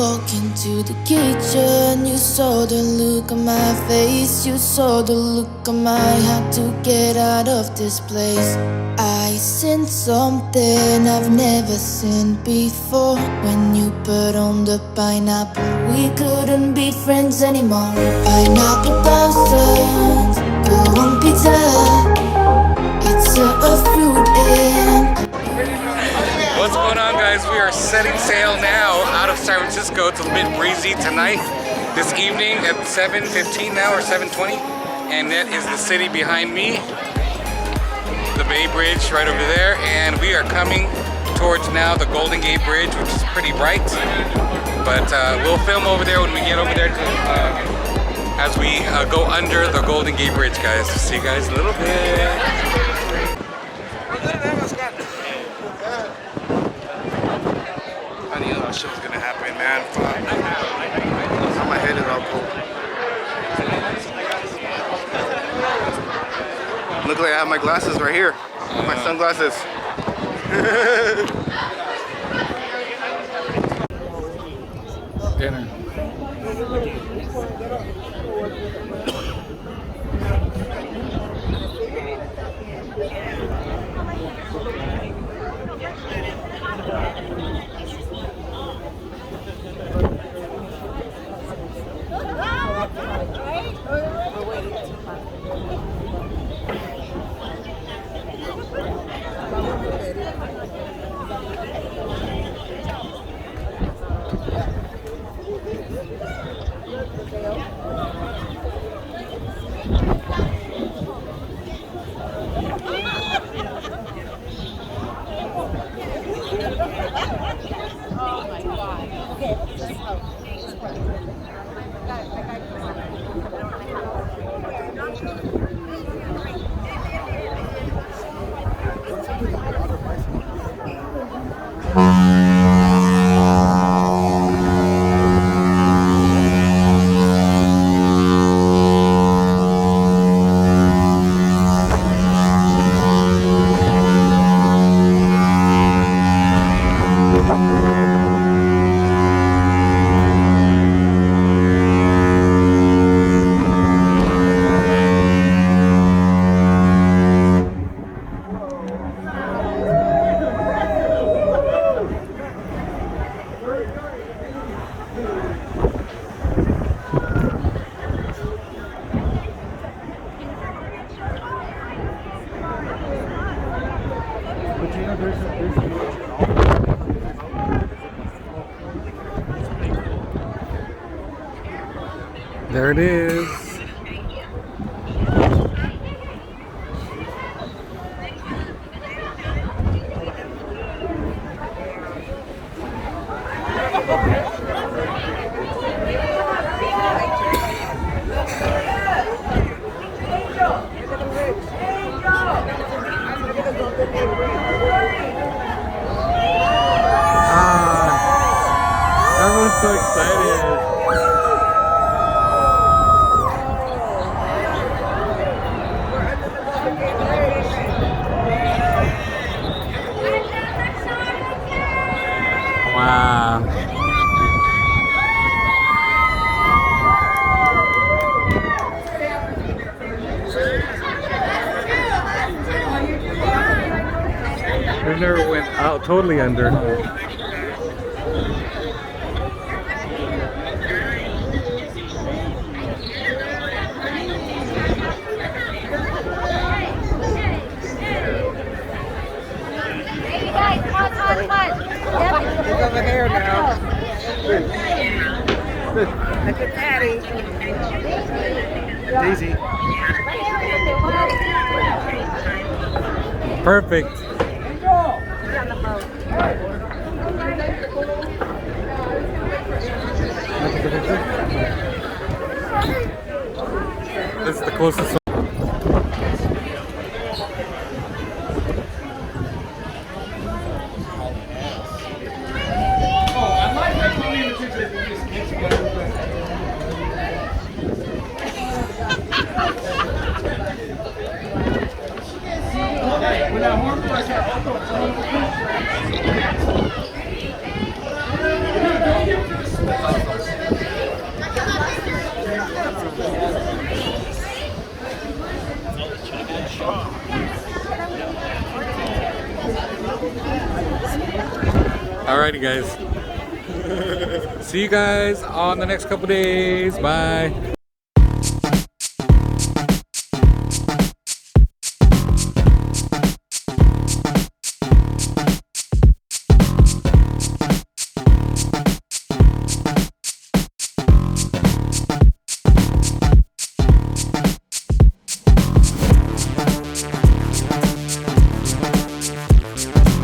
walk into the kitchen, you saw the look on my face, you saw the look on my heart to get out of this place. I seen something I've never seen before. When you put on the pineapple, we couldn't be friends anymore. Pineapple thousand, go on pizza. It's a fruit and What's going on, guys? We are setting sail now out of San Francisco. It's a bit breezy tonight, this evening at 7:15 now, or 7:20. And that is the city behind me, the Bay Bridge right over there. And we are coming towards now the Golden Gate Bridge, which is pretty bright. But we'll film over there when we get over there as we go under the Golden Gate Bridge, guys. See you guys in a little bit. That shit was gonna happen, man. Fuck. My head is all cold. Look like I have my glasses right here. My sunglasses. Dinner. There it is. Everyone's so excited. Wow. We've never went out totally under. He's over there now. Look at Daddy. Daisy. Perfect. This is the closest. Alrighty, guys. See you guys on the next couple days. Bye.